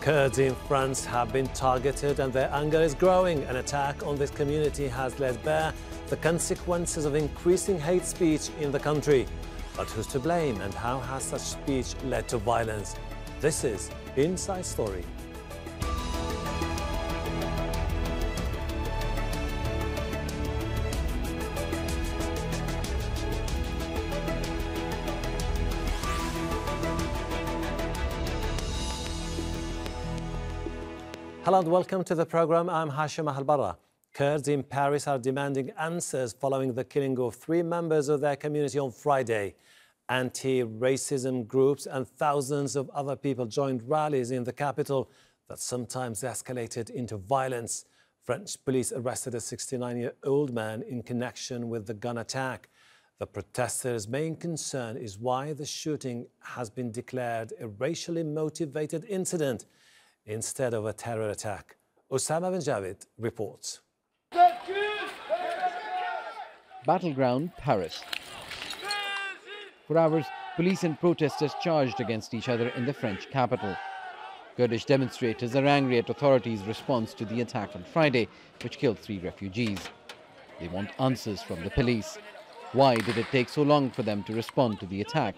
Kurds in France have been targeted and their anger is growing. An attack on this community has laid bare the consequences of increasing hate speech in the country. But who's to blame and how has such speech led to violence? This is Inside Story. Hello and welcome to the program. I'm Hashem Ahelbarra. Kurds in Paris are demanding answers following the killing of 3 members of their community on Friday. Anti-racism groups and thousands of other people joined rallies in the capital that sometimes escalated into violence. French police arrested a 69-year-old man in connection with the gun attack. The protesters' main concern is why the shooting has been declared a racially motivated incident instead of a terror attack. Osama bin Javid reports. Battleground Paris. For hours, police and protesters charged against each other in the French capital. Kurdish demonstrators are angry at authorities' response to the attack on Friday, which killed 3 refugees. They want answers from the police. Why did it take so long for them to respond to the attack?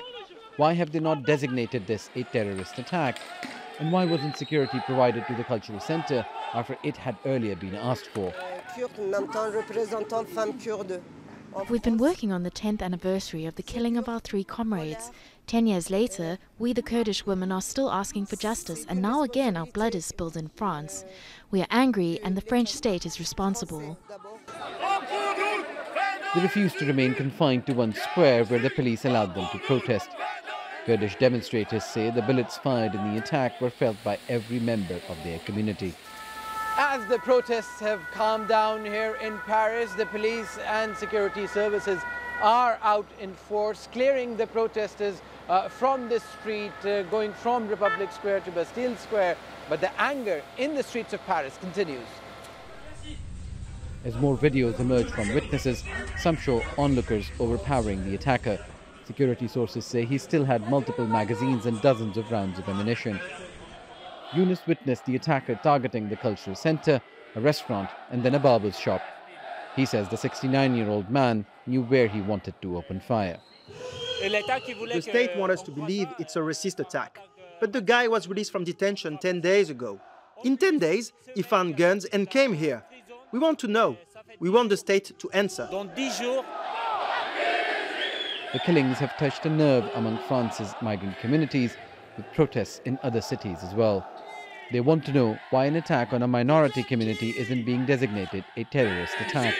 Why have they not designated this a terrorist attack? And why wasn't security provided to the cultural centre after it had earlier been asked for? We've been working on the 10th anniversary of the killing of our 3 comrades. 10 years later, we the Kurdish women are still asking for justice, and now again our blood is spilled in France. We are angry and the French state is responsible. They refused to remain confined to one square where the police allowed them to protest. Kurdish demonstrators say the bullets fired in the attack were felt by every member of their community. As the protests have calmed down here in Paris, the police and security services are out in force, clearing the protesters from the street, going from Republic Square to Bastille Square. But the anger in the streets of Paris continues. As more videos emerge from witnesses, some show onlookers overpowering the attacker. Security sources say he still had multiple magazines and dozens of rounds of ammunition. Yunus witnessed the attacker targeting the cultural centre, a restaurant and then a barber's shop. He says the 69-year-old man knew where he wanted to open fire. The state wants us to believe it's a racist attack. But the guy was released from detention 10 days ago. In 10 days, he found guns and came here. We want to know. We want the state to answer. The killings have touched a nerve among France's migrant communities, with protests in other cities as well. They want to know why an attack on a minority community isn't being designated a terrorist attack.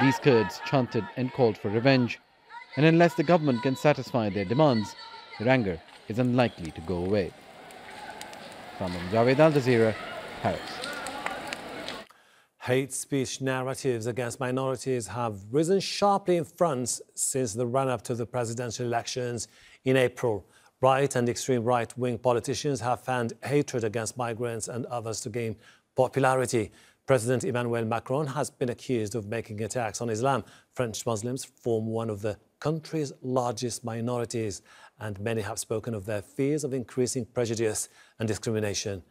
These Kurds chanted and called for revenge, and unless the government can satisfy their demands, their anger is unlikely to go away. From Jazeera, Paris. Hate speech narratives against minorities have risen sharply in France since the run-up to the presidential elections in April. Right and extreme right-wing politicians have fanned hatred against migrants and others to gain popularity. President Emmanuel Macron has been accused of making attacks on Islam. French Muslims form one of the country's largest minorities, and many have spoken of their fears of increasing prejudice and discrimination.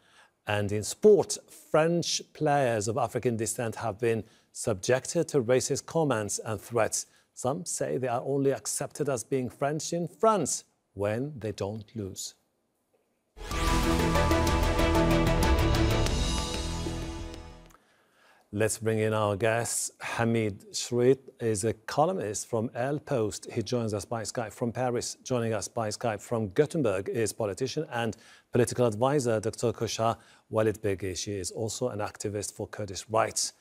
And in sport, French players of African descent have been subjected to racist comments and threats. Some say they are only accepted as being French in France when they don't lose. Let's bring in our guest. Hamid Chriet is a columnist from El Post. He joins us by Skype from Paris. Joining us by Skype from Gothenburg is politician and political advisor Dr. Kochar Walladbegi. She is also an activist for Kurdish rights.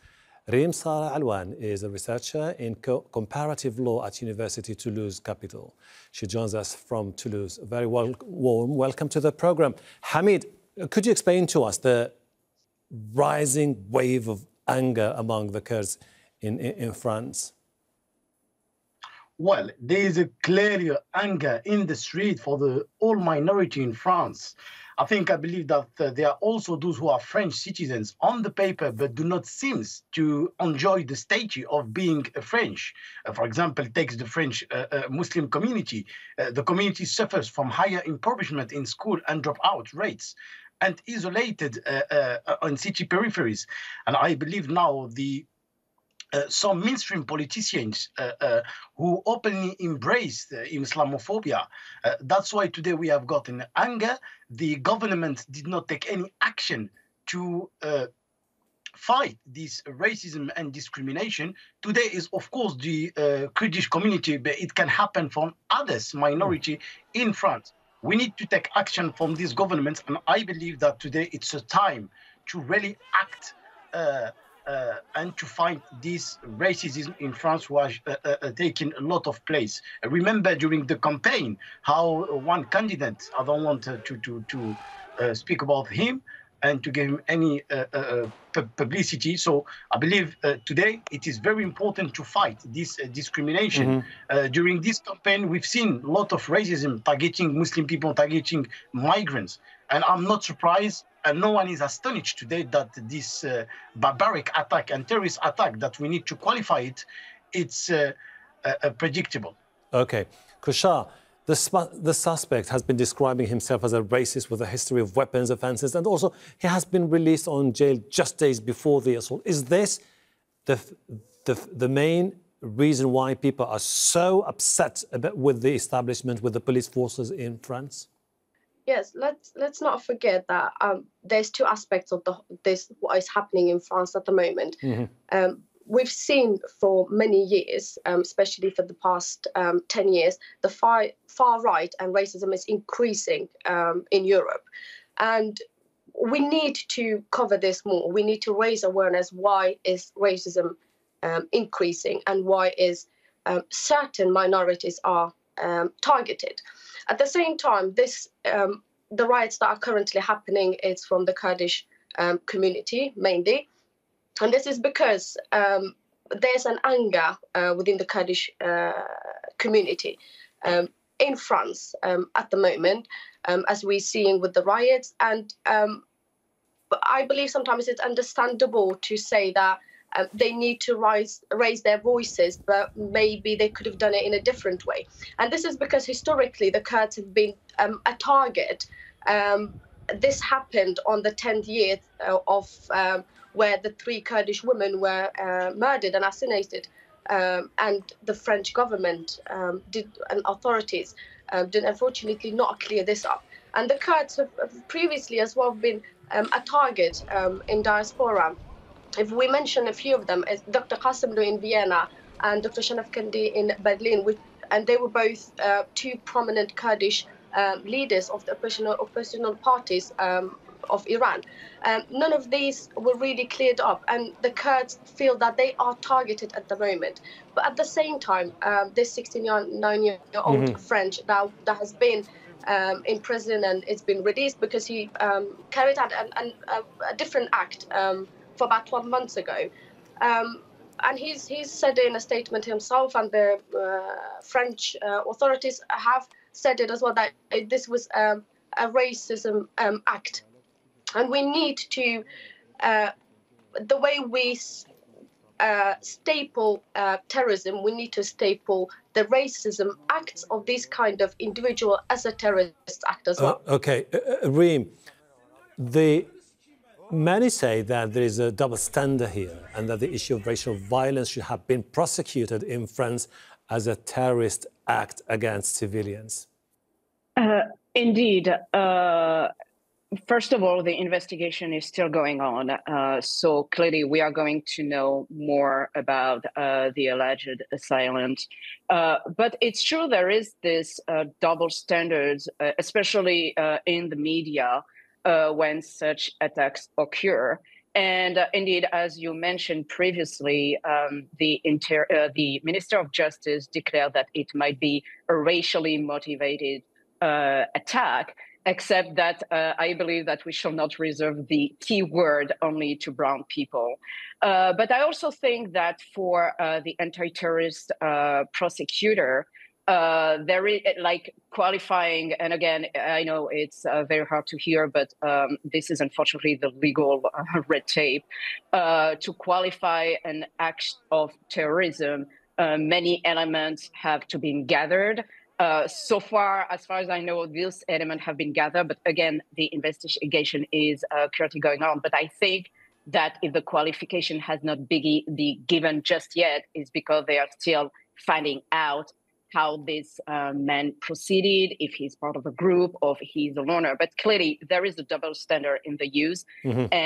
Alouane is a researcher in comparative law at University Toulouse-Capitole. She joins us from Toulouse. A very warm welcome to the program. Hamid, could you explain to us the rising wave of anger among the Kurds in France? Well, there is a clear anger in the street for the all minority in France. I believe that there are also those who are French citizens on the paper, but do not seem to enjoy the status of being French. For example, takes the French Muslim community. The community suffers from higher impoverishment in school and dropout rates, and isolated on city peripheries. And I believe now some mainstream politicians who openly embrace Islamophobia. That's why today we have gotten anger. The government did not take any action to fight this racism and discrimination. Today is, of course, the Kurdish community, but it can happen from others, minority in France. We need to take action from these governments, and I believe that today it's a time to really act and to fight this racism in France, was taking a lot of place. I remember during the campaign how one candidate, I don't want to speak about him and to give him any publicity. So I believe today it is very important to fight this discrimination. During this campaign, we've seen a lot of racism targeting Muslim people, targeting migrants. And I'm not surprised, and no one is astonished today that this barbaric attack and terrorist attack, that we need to qualify it, it's predictable. Okay. Kochar, the suspect has been describing himself as a racist with a history of weapons offences, and also he has been released on jail just days before the assault. Is this the main reason why people are so upset with the establishment, with the police forces in France? Yes, let's not forget that there's two aspects of this what is happening in France at the moment. We've seen for many years, especially for the past 10 years, the far right and racism is increasing in Europe. And we need to cover this more. We need to raise awareness. Why is racism increasing, and why is certain minorities are targeted? At the same time, the riots that are currently happening is from the Kurdish community mainly. And this is because there's an anger within the Kurdish community in France at the moment, as we're seeing with the riots. And I believe sometimes it's understandable to say that they need to raise their voices, but maybe they could have done it in a different way. And this is because historically the Kurds have been a target. This happened on the 10th year of where the 3 Kurdish women were murdered and assassinated, and the French government and authorities did unfortunately not clear this up. And the Kurds have previously as well been a target in diaspora. If we mention a few of them, as Dr. Qasimlu in Vienna and Dr. Shanaf Kandi in Berlin, and they were both 2 prominent Kurdish leaders of the oppositional parties of Iran. None of these were really cleared up, and the Kurds feel that they are targeted at the moment. But at the same time, this 69-year-old French that has been in prison and it's been released because he carried out a different act for about 12 months ago. And he's said in a statement himself, and the French authorities have said it as well, that this was a racism act. And we need to, the way we staple terrorism, we need to staple the racism acts of this kind of individual as a terrorist act as well. Okay, Reem, many say that there is a double standard here, and that the issue of racial violence should have been prosecuted in France as a terrorist act against civilians. Indeed. First of all, the investigation is still going on. So clearly we are going to know more about the alleged assailant. But it's true there is this double standards, especially in the media, when such attacks occur. And indeed, as you mentioned previously, the Minister of Justice declared that it might be a racially motivated attack. except that I believe that we shall not reserve the T word only to brown people. But I also think that for the anti-terrorist prosecutor, there is like qualifying, and again, I know it's very hard to hear, but this is unfortunately the legal red tape. To qualify an act of terrorism, many elements have to be gathered. So far, as far as I know, these elements have been gathered, but again, the investigation is currently going on. But I think that if the qualification has not been given just yet, is because they are still finding out how this man proceeded, if he's part of a group or if he's a loner. But clearly, there is a double standard in the use.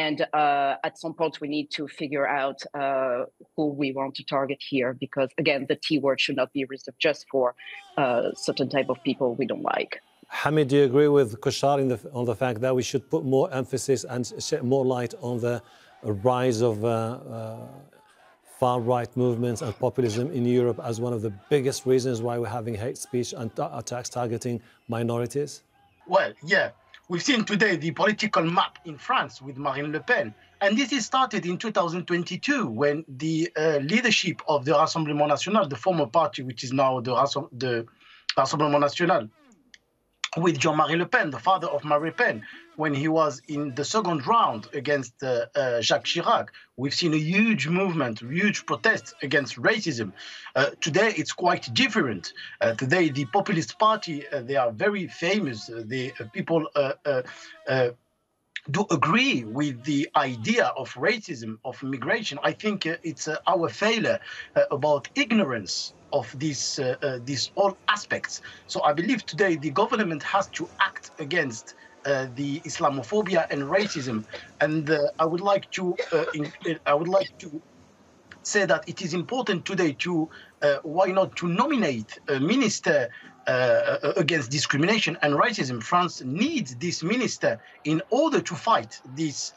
And at some point, we need to figure out who we want to target here, because, again, the T word should not be reserved just for certain type of people we don't like. Hamid, do you agree with Kochar on the fact that we should put more emphasis and shed more light on the rise of far-right movements and populism in Europe as one of the biggest reasons why we're having hate speech and attacks targeting minorities? Well, yeah. We've seen today the political map in France with Marine Le Pen. And this is started in 2022 when the leadership of the Rassemblement National, the former party, which is now the Rassemblement National, with Jean-Marie Le Pen, the father of Marine Le Pen, when he was in the second round against Jacques Chirac. We've seen a huge movement, huge protest against racism. Today, it's quite different. Today, the populist party, they are very famous. People do agree with the idea of racism, of migration. I think it's our failure about ignorance of these all aspects. So I believe today the government has to act against the Islamophobia and racism. And I would like to say that it is important today to why not to nominate a minister against discrimination and racism. France needs this minister in order to fight these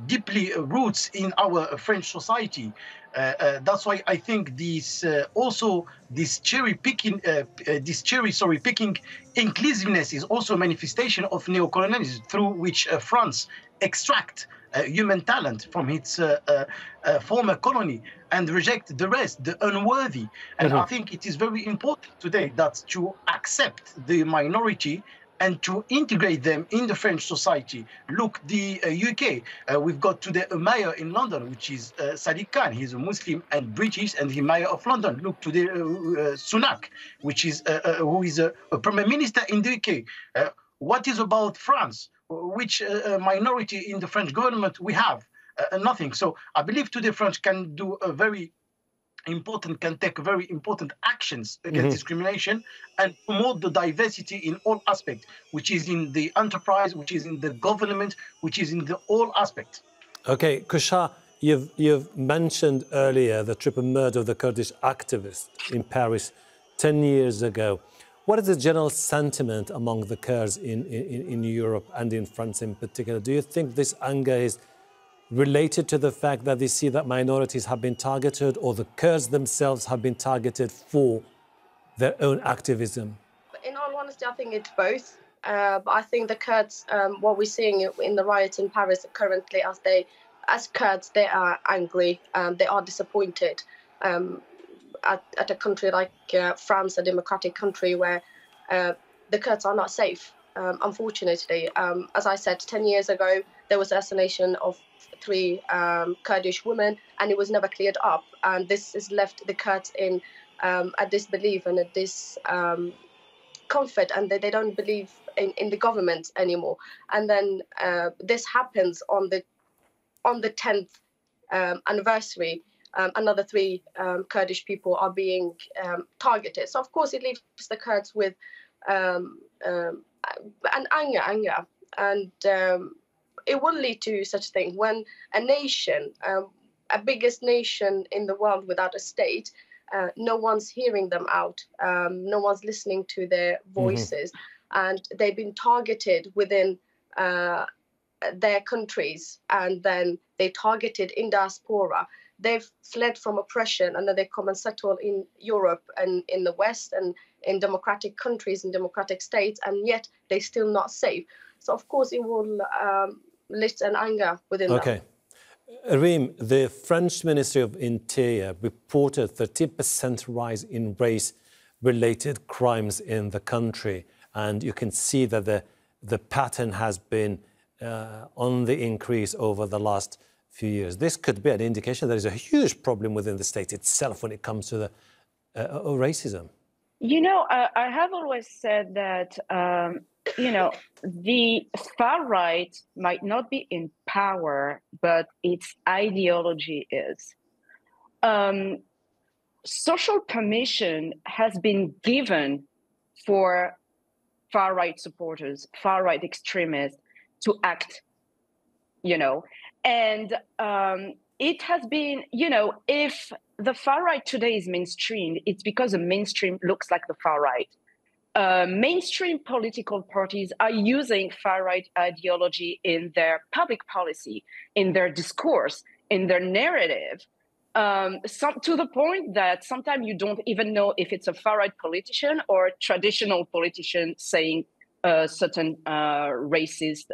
deeply roots in our French society. That's why I think this cherry picking inclusiveness is also a manifestation of neocolonialism, through which France extract human talent from its former colony and reject the rest, the unworthy. And I think it is very important today that to accept the minority and to integrate them in the French society. Look, the UK, we've got today a mayor in London, which is Sadiq Khan. He's a Muslim and British, and the mayor of London. Look today, Sunak, which is who is a prime minister in the UK. What is about France? Which minority in the French government we have? Nothing. So I believe today France can do a very can take very important actions against discrimination and promote the diversity in all aspects, which is in the enterprise, which is in the government, which is in the all aspects. Okay, Kochar, you've mentioned earlier the triple murder of the Kurdish activist in Paris 10 years ago. What is the general sentiment among the Kurds in Europe and in France in particular? Do you think this anger is related to the fact that they see that minorities have been targeted, or the Kurds themselves have been targeted for their own activism? In all honesty, I think it's both. But I think the Kurds, what we're seeing in the riots in Paris currently, as Kurds, they are angry, they are disappointed at a country like France, a democratic country where the Kurds are not safe. Unfortunately, as I said, 10 years ago, there was assassination of 3 Kurdish women, and it was never cleared up. And this has left the Kurds in a disbelief and a discomfort, and they don't believe in the government anymore. And then this happens on the 10th anniversary. Another 3 Kurdish people are being targeted. So of course it leaves the Kurds with an anger, and it will lead to such thing when a nation, a biggest nation in the world without a state, no one's hearing them out, no one's listening to their voices, and they've been targeted within their countries, and then they targeted in diaspora. They've fled from oppression, and then they come and settle in Europe and in the West and in democratic countries, in democratic states, and yet they're still not safe. So, of course, it will lit an anger within them. Okay. Reem, the French Ministry of Interior reported 30% rise in race-related crimes in the country. And you can see that the pattern has been on the increase over the last few years. This could be an indication there is a huge problem within the state itself when it comes to the racism. You know, I have always said that, you know, the far right might not be in power, but its ideology is. Social permission has been given for far-right supporters, far-right extremists to act, you know. And it has been, you know, if the far-right today is mainstream, it's because the mainstream looks like the far-right. Mainstream political parties are using far-right ideology in their public policy, in their discourse, in their narrative, to the point that sometimes you don't even know if it's a far-right politician or a traditional politician saying certain racist,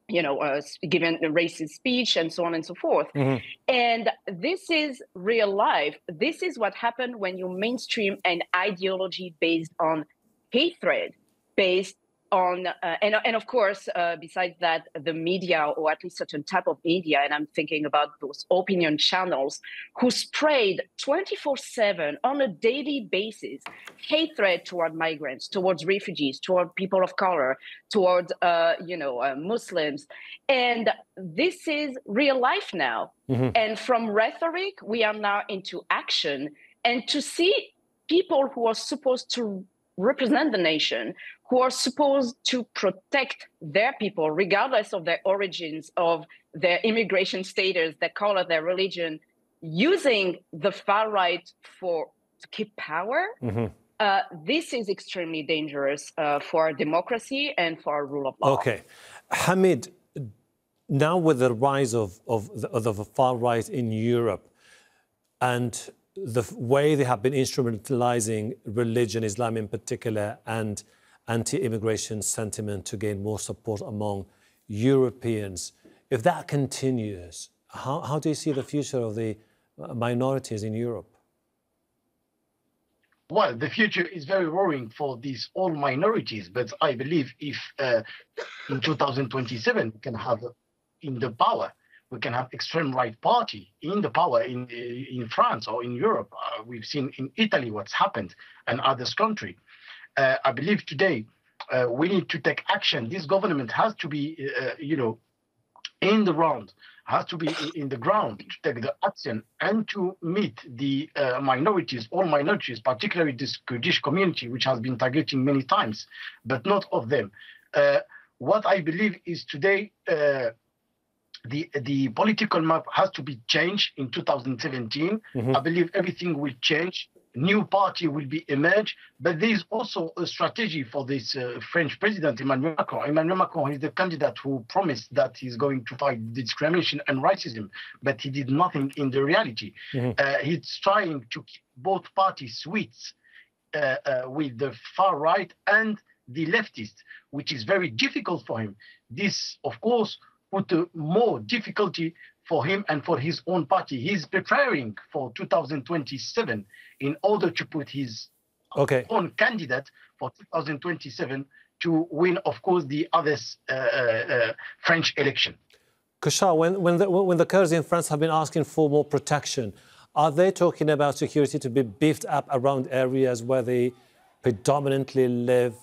you know, given a racist speech and so on and so forth. Mm-hmm. And this is real life. This is what happened when you mainstream an ideology based on hatred, based on, and of course, besides that, the media, or at least certain type of media, and I'm thinking about those opinion channels, who sprayed 24/7 on a daily basis hatred toward migrants, towards refugees, toward people of color, toward, you know, Muslims. And this is real life now. Mm-hmm. And from rhetoric, we are now into action. And to see people who are supposed to represent the nation, who are supposed to protect their people, regardless of their origins, of their immigration status, their color, their religion, using the far right to keep power. Mm-hmm. This is extremely dangerous for our democracy and for our rule of law. Okay. Hamid, now with the rise of the far right in Europe and the way they have been instrumentalizing religion, Islam in particular, and anti-immigration sentiment to gain more support among Europeans. If that continues, how do you see the future of the minorities in Europe? Well, the future is very worrying for these all minorities, but I believe if in 2027 we can have in the power, we can have extreme right party in the power in France or in Europe. We've seen in Italy what's happened and others country. I believe today we need to take action. This government has to be, you know, in the round, has to be in the ground to take the action and to meet the minorities, all minorities, particularly this Kurdish community, which has been targeting many times, but not of them. What I believe is today, the political map has to be changed in 2017. Mm-hmm. I believe everything will change. New party will be emerged, but there is also a strategy for this French president, Emmanuel Macron. Emmanuel Macron is the candidate who promised that he's going to fight discrimination and racism, but he did nothing in the reality. Mm-hmm. He's trying to keep both parties sweet with the far right and the leftist, which is very difficult for him. This, of course, put more difficulty for him and for his own party. He's preparing for 2027 in order to put his own candidate for 2027 to win, of course, the other French election. Kochar, when the Kurds in France have been asking for more protection, are they talking about security to be beefed up around areas where they predominantly live,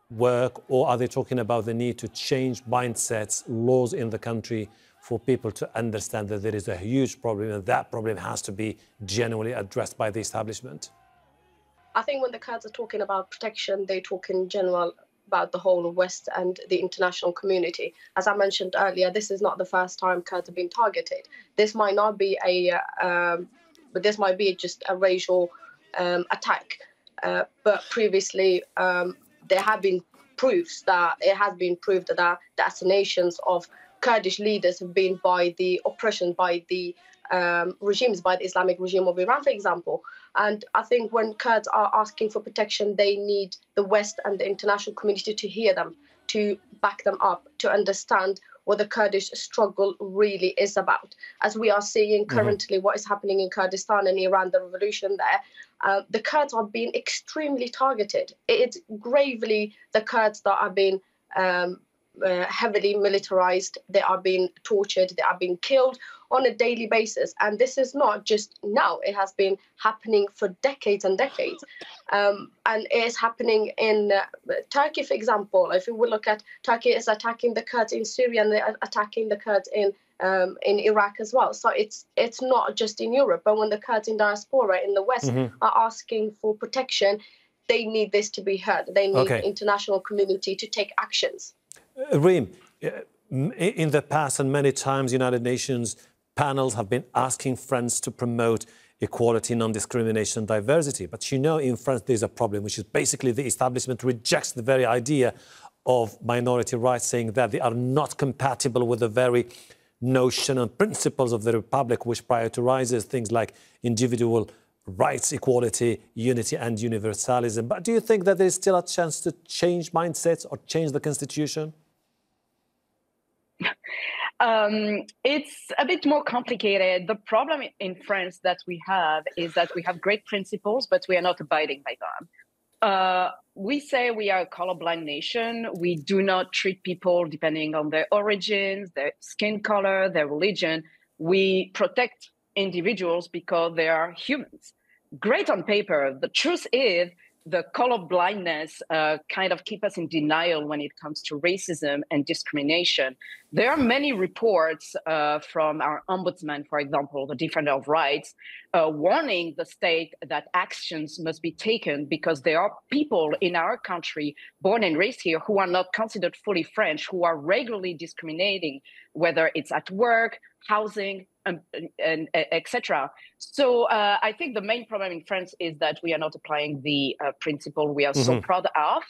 work, or are they talking about the need to change mindsets, laws in the country for people to understand that there is a huge problem and that problem has to be genuinely addressed by the establishment? I think when the Kurds are talking about protection, they talk in general about the whole of West and the international community. As I mentioned earlier, this is not the first time Kurds have been targeted. This might not be but this might be just a racial attack. But previously, there have been proofs that it has been proved that the assassinations of Kurdish leaders have been by the oppression, by the regimes, by the Islamic regime of Iran, for example. And I think when Kurds are asking for protection, they need the West and the international community to hear them, to back them up, to understand what the Kurdish struggle really is about. As we are seeing currently what is happening in Kurdistan and Iran, the revolution there, the Kurds are being extremely targeted. It's gravely the Kurds that are being heavily militarized, they are being tortured, they are being killed on a daily basis. And this is not just now, it has been happening for decades and decades. And it is happening in Turkey, for example. If we will look at Turkey is attacking the Kurds in Syria and they're attacking the Kurds in Iraq as well. So it's not just in Europe, but when the Kurds in diaspora in the West are asking for protection, they need this to be heard. They need the international community to take actions. Reem, in the past and many times, United Nations panels have been asking France to promote equality, non-discrimination, diversity. But you know, in France, there's a problem, which is basically the establishment rejects the very idea of minority rights, saying that they are not compatible with the very notion and principles of the Republic, which prioritizes things like individual rights, equality, unity and universalism. But do you think that there's still a chance to change mindsets or change the constitution? It's a bit more complicated. The problem in France that we have is that we have great principles, but we are not abiding by them. We say we are a colorblind nation. We do not treat people depending on their origins, their skin color, their religion. We protect individuals because they are humans. Great on paper. The truth is the color blindness kind of keep us in denial when it comes to racism and discrimination. There are many reports from our ombudsman, for example, the defender of rights, warning the state that actions must be taken because there are people in our country born and raised here who are not considered fully French, who are regularly discriminating, whether it's at work, housing, and etc. So I think the main problem in France is that we are not applying the principle we are so proud of.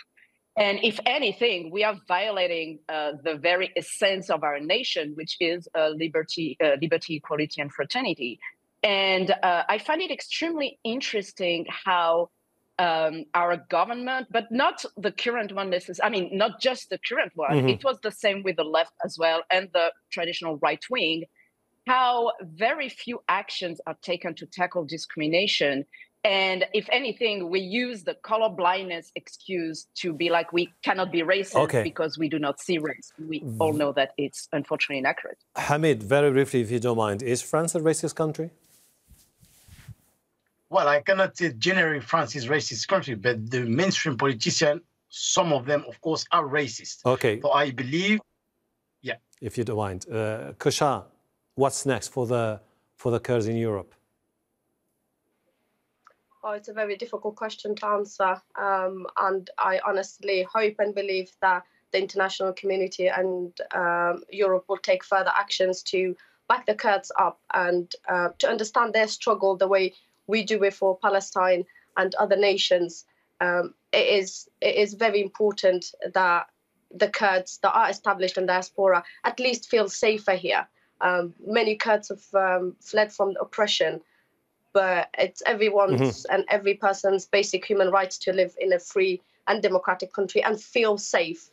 And if anything, we are violating the very essence of our nation, which is liberty, equality, and fraternity. And I find it extremely interesting how our government, but not the current one necessarily, I mean, not just the current one, it was the same with the left as well and the traditional right wing, how very few actions are taken to tackle discrimination. And if anything, we use the color blindness excuse to be like, we cannot be racist because we do not see race. We all know that it's unfortunately inaccurate. Hamid, very briefly, if you don't mind, is France a racist country? Well, I cannot say generally France is a racist country, but the mainstream politicians, some of them, of course, are racist. Okay. So I believe, if you don't mind. Kochar, what's next for the Kurds in Europe? Oh, it's a very difficult question to answer. And I honestly hope and believe that the international community and Europe will take further actions to back the Kurds up and to understand their struggle the way we do it for Palestine and other nations. It is very important that the Kurds that are established in diaspora at least feel safer here. Many Kurds have fled from oppression, but it's everyone's and every person's basic human rights to live in a free and democratic country and feel safe.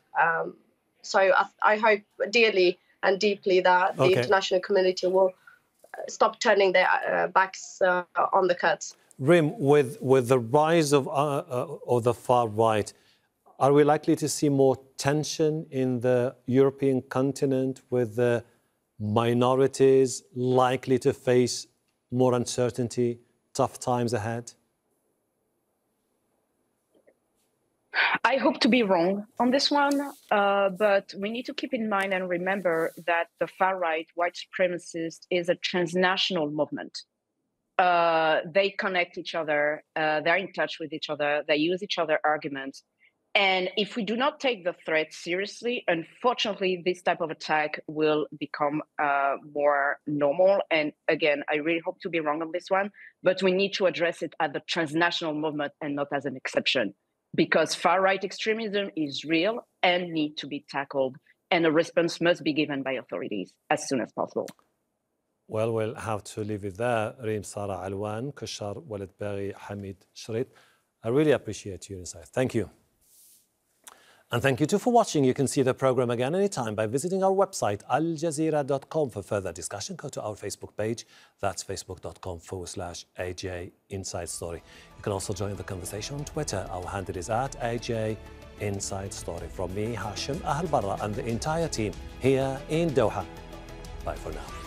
So I hope dearly and deeply that the international community will stop turning their backs on the Kurds. Reem, with the rise of the far right, are we likely to see more tension in the European continent with the minorities likely to face more uncertainty, tough times ahead? I hope to be wrong on this one, but we need to keep in mind and remember that the far-right, white supremacist, is a transnational movement. They connect each other, they're in touch with each other, they use each other's arguments. And if we do not take the threat seriously, unfortunately, this type of attack will become more normal. And again, I really hope to be wrong on this one, but we need to address it as a transnational movement and not as an exception, because far-right extremism is real and need to be tackled, and a response must be given by authorities as soon as possible. Well, we'll have to leave it there. Reem Sarah Alouane, Kochar Walladbegi, Hamid Chriet. I really appreciate your insight. Thank you. And thank you too for watching. You can see the program again anytime by visiting our website, aljazeera.com. For further discussion, go to our Facebook page. That's facebook.com/AJ Inside Story. You can also join the conversation on Twitter. Our handle is @AJ Inside Story. From me, Hashem Ahelbarra, and the entire team here in Doha. Bye for now.